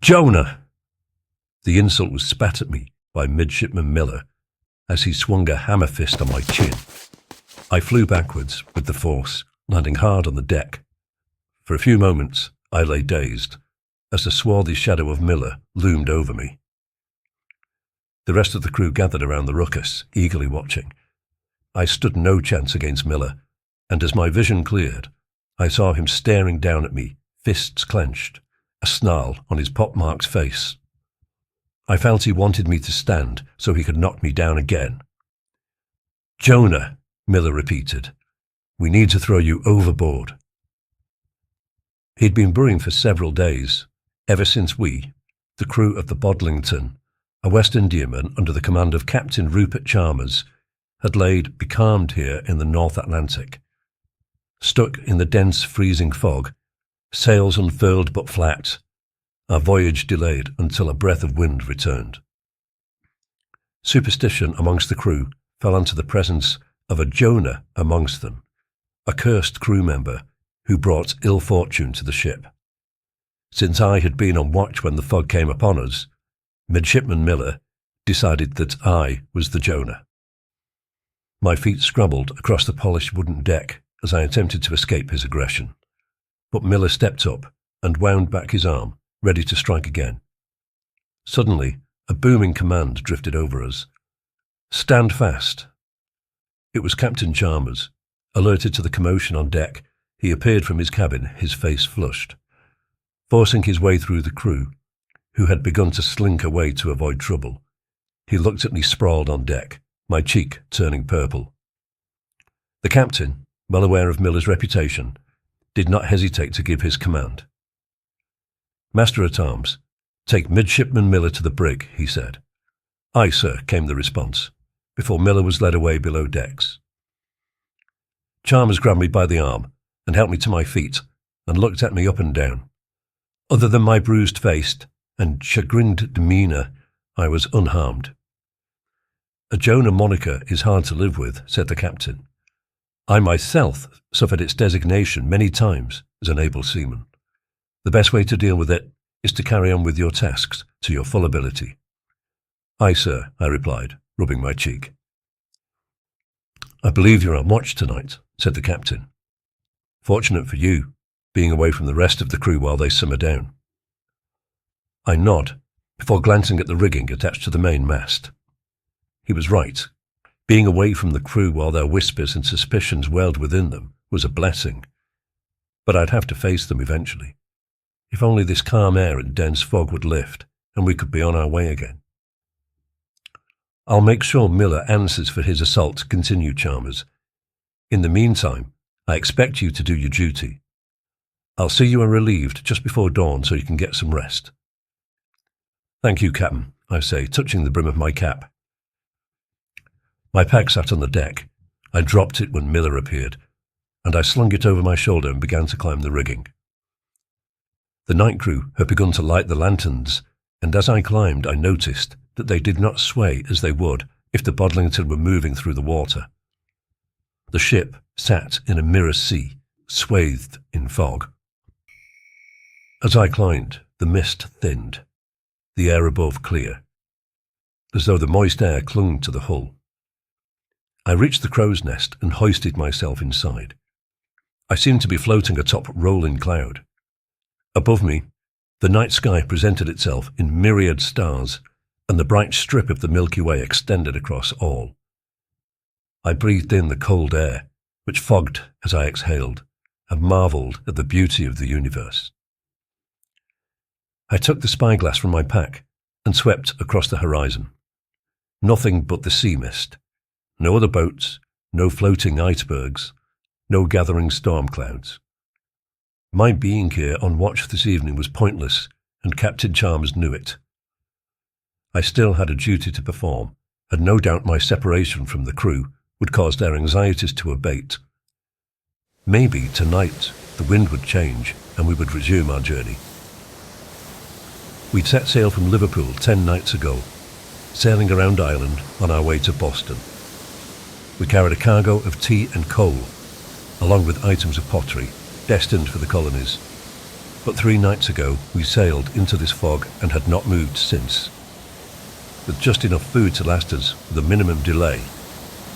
Jonah! The insult was spat at me by Midshipman Miller as he swung a hammer fist on my chin. I flew backwards with the force, landing hard on the deck. For a few moments, I lay dazed as the swarthy shadow of Miller loomed over me. The rest of the crew gathered around the ruckus, eagerly watching. I stood no chance against Miller, and as my vision cleared, I saw him staring down at me, fists clenched, a snarl on his pockmarked face. I felt he wanted me to stand so he could knock me down again. "Jonah," Miller repeated, "we need to throw you overboard." He'd been brewing for several days, ever since we, the crew of the Bodlington, a West Indiaman under the command of Captain Rupert Chalmers, had laid becalmed here in the North Atlantic. Stuck in the dense freezing fog, sails unfurled but flat, our voyage delayed until a breath of wind returned. Superstition amongst the crew fell onto the presence of a Jonah amongst them, a cursed crew member who brought ill fortune to the ship. Since I had been on watch when the fog came upon us, Midshipman Miller decided that I was the Jonah. My feet scrabbled across the polished wooden deck as I attempted to escape his aggression, but Miller stepped up and wound back his arm, ready to strike again. Suddenly, a booming command drifted over us. "Stand fast!" It was Captain Chalmers. Alerted to the commotion on deck, he appeared from his cabin, his face flushed. Forcing his way through the crew, who had begun to slink away to avoid trouble, he looked at me sprawled on deck, my cheek turning purple. The captain, well aware of Miller's reputation, did not hesitate to give his command. "Master-at-arms, take Midshipman Miller to the brig," he said. "Aye, sir," came the response, before Miller was led away below decks. Chalmers grabbed me by the arm and helped me to my feet and looked at me up and down. Other than my bruised face and chagrined demeanour, I was unharmed. "A Jonah moniker is hard to live with," said the captain. "I myself suffered its designation many times as an able seaman. The best way to deal with it is to carry on with your tasks to your full ability." "Aye, sir," I replied, rubbing my cheek. "I believe you're on watch tonight," said the captain. "Fortunate for you, being away from the rest of the crew while they simmer down." I nod, before glancing at the rigging attached to the main mast. He was right. Being away from the crew while their whispers and suspicions welled within them was a blessing. But I'd have to face them eventually. If only this calm air and dense fog would lift, and we could be on our way again. "I'll make sure Miller answers for his assault," continued Chalmers. "In the meantime, I expect you to do your duty. I'll see you are relieved just before dawn so you can get some rest." "Thank you, Captain," I say, touching the brim of my cap. My pack sat on the deck. I dropped it when Miller appeared, and I slung it over my shoulder and began to climb the rigging. The night crew had begun to light the lanterns, and as I climbed I noticed that they did not sway as they would if the Bodlington were moving through the water. The ship sat in a mirror sea, swathed in fog. As I climbed, the mist thinned, the air above clear, as though the moist air clung to the hull. I reached the crow's nest and hoisted myself inside. I seemed to be floating atop rolling cloud. Above me, the night sky presented itself in myriad stars, and the bright strip of the Milky Way extended across all. I breathed in the cold air, which fogged as I exhaled, and marvelled at the beauty of the universe. I took the spyglass from my pack and swept across the horizon. Nothing but the sea mist. No other boats, no floating icebergs, no gathering storm clouds. My being here on watch this evening was pointless, and Captain Chalmers knew it. I still had a duty to perform, and no doubt my separation from the crew would cause their anxieties to abate. Maybe tonight the wind would change and we would resume our journey. We'd set sail from Liverpool 10 nights ago, sailing around Ireland on our way to Boston. We carried a cargo of tea and coal, along with items of pottery destined for the colonies. But 3 nights ago we sailed into this fog and had not moved since. With just enough food to last us with a minimum delay,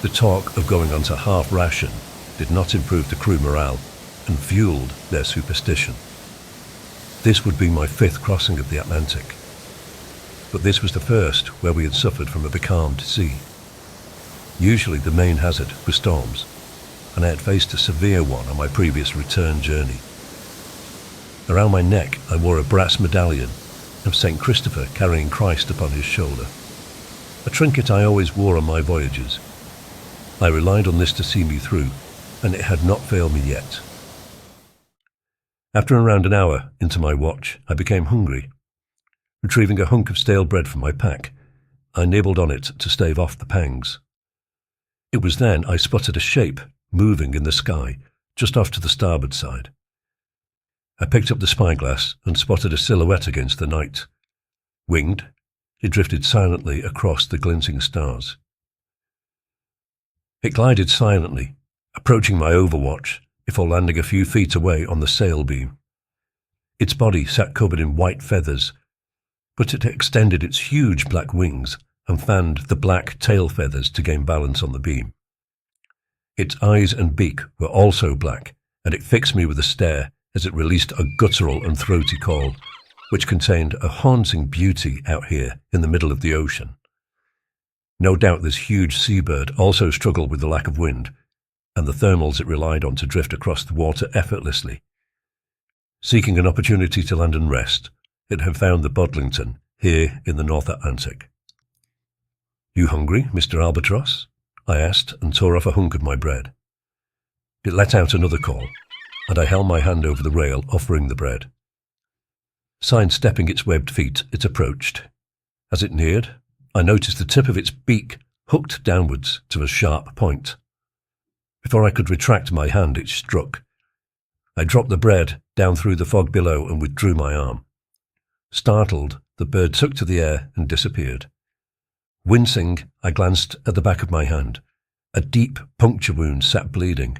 the talk of going on to half ration did not improve the crew morale and fueled their superstition. This would be my 5th crossing of the Atlantic, but this was the first where we had suffered from a becalmed sea. Usually the main hazard was storms, and I had faced a severe one on my previous return journey. Around my neck I wore a brass medallion of St. Christopher carrying Christ upon his shoulder, a trinket I always wore on my voyages. I relied on this to see me through, and it had not failed me yet. After around an hour into my watch, I became hungry. Retrieving a hunk of stale bread from my pack, I nibbled on it to stave off the pangs. It was then I spotted a shape moving in the sky just off to the starboard side. I picked up the spyglass and spotted a silhouette against the night. Winged, it drifted silently across the glinting stars. It glided silently, approaching my overwatch before landing a few feet away on the sail beam. Its body sat covered in white feathers, but it extended its huge black wings and fanned the black tail feathers to gain balance on the beam. Its eyes and beak were also black, and it fixed me with a stare as it released a guttural and throaty call, which contained a haunting beauty out here in the middle of the ocean. No doubt this huge seabird also struggled with the lack of wind, and the thermals it relied on to drift across the water effortlessly. Seeking an opportunity to land and rest, it had found the Bodlington here in the North Atlantic. "You hungry, Mr. Albatross?" I asked and tore off a hunk of my bread. It let out another call, and I held my hand over the rail offering the bread. Sidestepping its webbed feet, it approached. As it neared, I noticed the tip of its beak hooked downwards to a sharp point. Before I could retract my hand, it struck. I dropped the bread down through the fog below and withdrew my arm. Startled, the bird took to the air and disappeared. Wincing, I glanced at the back of my hand. A deep puncture wound sat bleeding.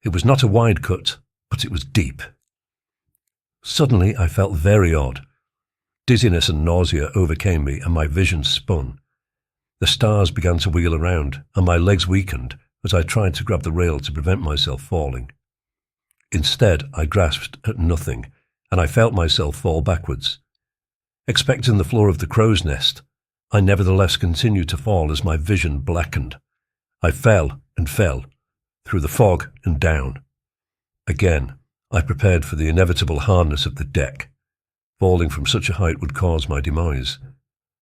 It was not a wide cut, but it was deep. Suddenly I felt very odd. Dizziness and nausea overcame me and my vision spun. The stars began to wheel around and my legs weakened as I tried to grab the rail to prevent myself falling. Instead, I grasped at nothing, and I felt myself fall backwards. Expecting the floor of the crow's nest, I nevertheless continued to fall as my vision blackened. I fell and fell, through the fog and down. Again, I prepared for the inevitable hardness of the deck. Falling from such a height would cause my demise,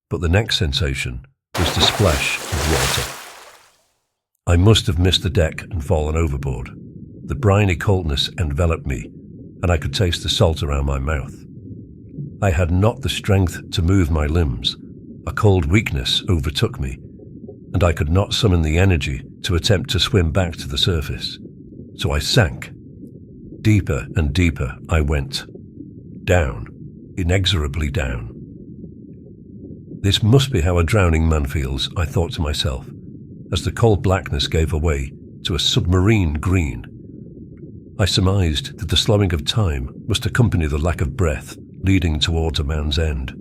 but the next sensation was the splash of water. I must have missed the deck and fallen overboard. The briny coldness enveloped me, and I could taste the salt around my mouth. I had not the strength to move my limbs. A cold weakness overtook me, and I could not summon the energy to attempt to swim back to the surface. So I sank. Deeper and deeper I went. Down, inexorably down. This must be how a drowning man feels, I thought to myself, as the cold blackness gave way to a submarine green. I surmised that the slowing of time must accompany the lack of breath leading towards a man's end.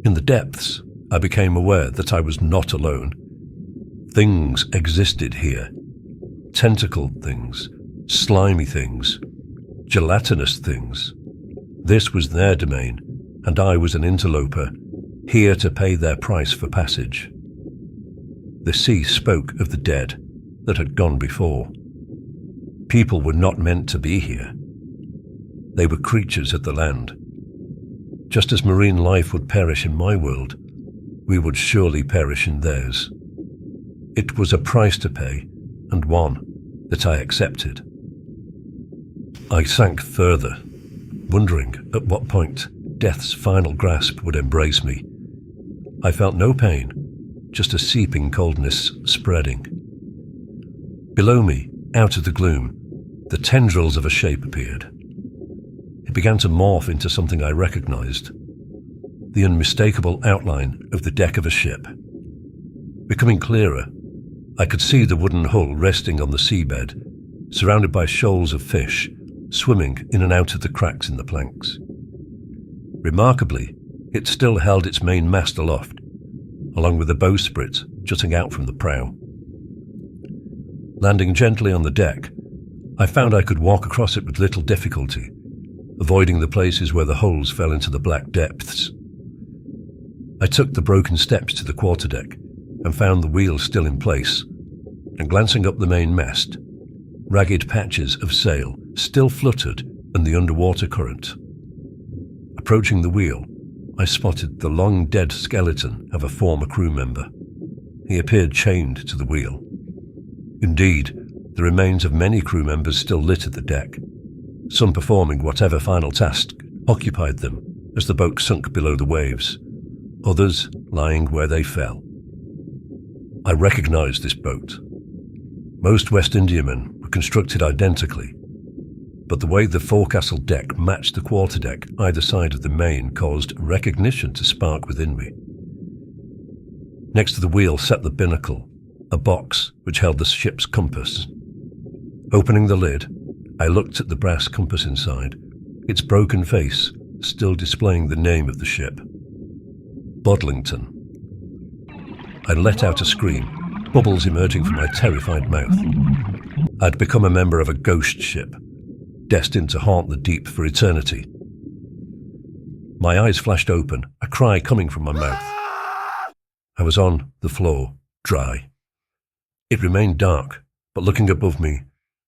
In the depths, I became aware that I was not alone. Things existed here. Tentacled things, slimy things, gelatinous things. This was their domain, and I was an interloper, here to pay their price for passage. The sea spoke of the dead that had gone before. People were not meant to be here. They were creatures of the land. Just as marine life would perish in my world, we would surely perish in theirs. It was a price to pay, and one that I accepted. I sank further, wondering at what point death's final grasp would embrace me. I felt no pain, just a seeping coldness spreading. Below me, out of the gloom, the tendrils of a shape appeared. It began to morph into something I recognized, the unmistakable outline of the deck of a ship. Becoming clearer, I could see the wooden hull resting on the seabed, surrounded by shoals of fish, swimming in and out of the cracks in the planks. Remarkably, it still held its main mast aloft, along with the bowsprit jutting out from the prow. Landing gently on the deck, I found I could walk across it with little difficulty, avoiding the places where the holes fell into the black depths. I took the broken steps to the quarterdeck and found the wheel still in place, and glancing up the main mast, ragged patches of sail still fluttered in the underwater current. Approaching the wheel, I spotted the long dead skeleton of a former crew member. He appeared chained to the wheel. Indeed, the remains of many crew members still littered the deck, some performing whatever final task occupied them as the boat sunk below the waves, others lying where they fell. I recognized this boat. Most West Indiamen were constructed identically, but the way the forecastle deck matched the quarterdeck either side of the main caused recognition to spark within me. Next to the wheel sat the binnacle, a box which held the ship's compass. Opening the lid, I looked at the brass compass inside, its broken face still displaying the name of the ship. Bodlington. I let out a scream, bubbles emerging from my terrified mouth. I'd become a member of a ghost ship, destined to haunt the deep for eternity. My eyes flashed open, a cry coming from my mouth. I was on the floor, dry. It remained dark, but looking above me,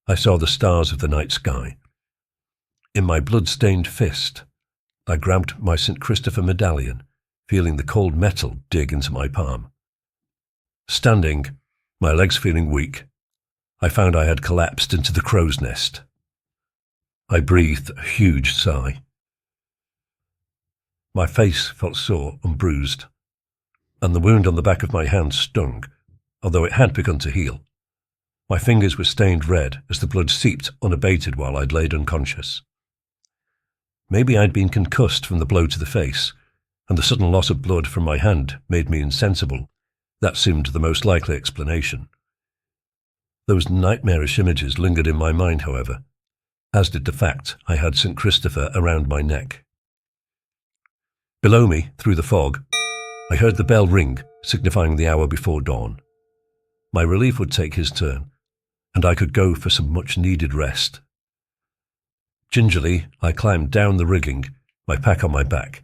I saw the stars of the night sky. In my blood-stained fist, I grabbed my St. Christopher medallion, feeling the cold metal dig into my palm. Standing, my legs feeling weak, I found I had collapsed into the crow's nest. I breathed a huge sigh. My face felt sore and bruised, and the wound on the back of my hand stung, although it had begun to heal. My fingers were stained red as the blood seeped unabated while I'd laid unconscious. Maybe I'd been concussed from the blow to the face, and the sudden loss of blood from my hand made me insensible. That seemed the most likely explanation. Those nightmarish images lingered in my mind, however, as did the fact I had St. Christopher around my neck. Below me, through the fog, I heard the bell ring, signifying the hour before dawn. My relief would take his turn, and I could go for some much-needed rest. Gingerly, I climbed down the rigging, my pack on my back,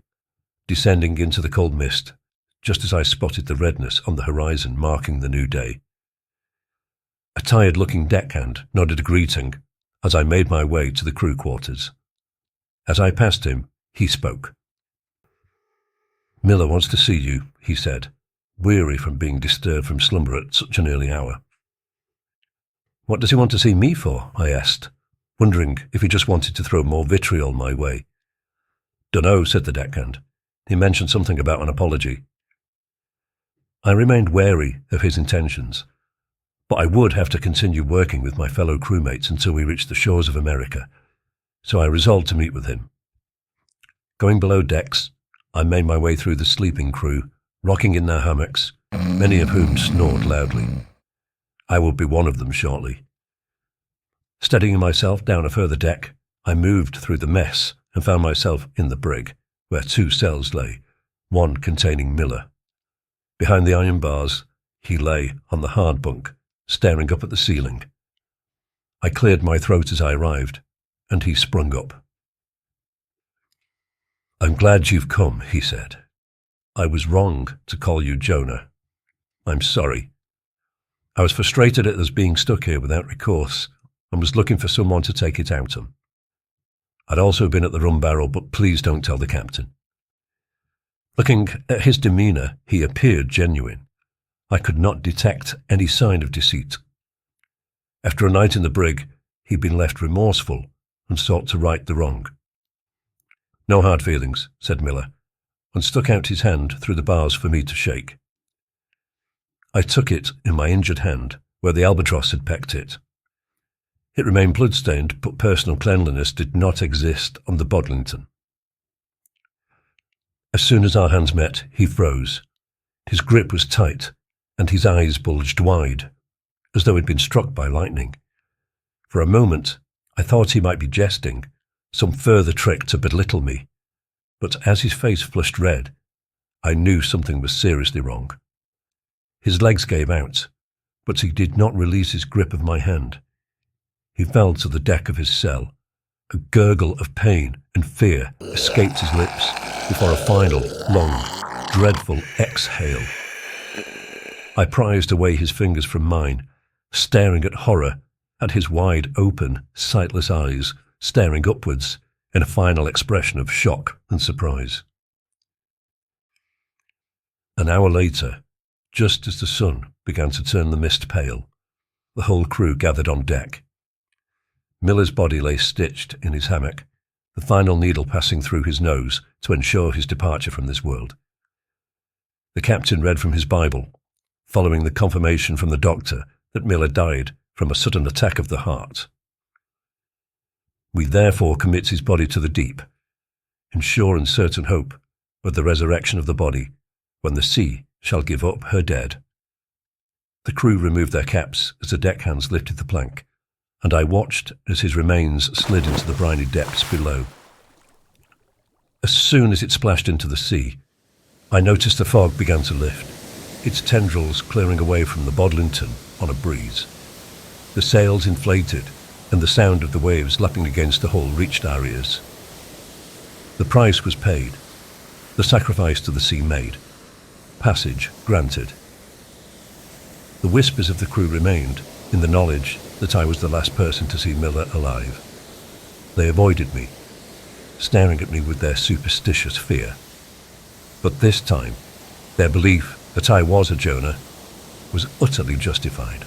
descending into the cold mist, just as I spotted the redness on the horizon marking the new day. A tired-looking deckhand nodded a greeting as I made my way to the crew quarters. As I passed him, he spoke. "Miller wants to see you," he said, weary from being disturbed from slumber at such an early hour. "What does he want to see me for?" I asked, wondering if he just wanted to throw more vitriol my way. "Dunno," said the deckhand. "He mentioned something about an apology." I remained wary of his intentions, but I would have to continue working with my fellow crewmates until we reached the shores of America, so I resolved to meet with him. Going below decks, I made my way through the sleeping crew, rocking in their hammocks, many of whom snored loudly. I would be one of them shortly. Steadying myself down a further deck, I moved through the mess and found myself in the brig, where 2 cells lay, one containing Miller. Behind the iron bars, he lay on the hard bunk, staring up at the ceiling. I cleared my throat as I arrived, and he sprung up. "I'm glad you've come," he said. "I was wrong to call you Jonah. I'm sorry. I was frustrated at us being stuck here without recourse and was looking for someone to take it out on. I'd also been at the rum barrel, but please don't tell the captain." Looking at his demeanour, he appeared genuine. I could not detect any sign of deceit. After a night in the brig, he'd been left remorseful and sought to right the wrong. "No hard feelings," said Miller, and stuck out his hand through the bars for me to shake. I took it in my injured hand, where the albatross had pecked it. It remained blood-stained, but personal cleanliness did not exist on the Bodlington. As soon as our hands met, he froze. His grip was tight, and his eyes bulged wide, as though he'd been struck by lightning. For a moment, I thought he might be jesting, some further trick to belittle me, but as his face flushed red, I knew something was seriously wrong. His legs gave out, but he did not release his grip of my hand. He fell to the deck of his cell. A gurgle of pain and fear escaped his lips before a final, long, dreadful exhale. I prized away his fingers from mine, staring at horror at his wide-open, sightless eyes, staring upwards in a final expression of shock and surprise. An hour later, just as the sun began to turn the mist pale, the whole crew gathered on deck. Miller's body lay stitched in his hammock, the final needle passing through his nose to ensure his departure from this world. The captain read from his Bible, following the confirmation from the doctor that Miller died from a sudden attack of the heart. We therefore commit his body to the deep, in sure and certain hope of the resurrection of the body, when the sea shall give up her dead. The crew removed their caps as the deckhands lifted the plank, and I watched as his remains slid into the briny depths below. As soon as it splashed into the sea, I noticed the fog began to lift, its tendrils clearing away from the Bodlington on a breeze. The sails inflated, and the sound of the waves lapping against the hull reached our ears. The price was paid, the sacrifice to the sea made, passage granted. The whispers of the crew remained, in the knowledge that I was the last person to see Miller alive. They avoided me, staring at me with their superstitious fear. But this time, their belief that I was a Jonah was utterly justified.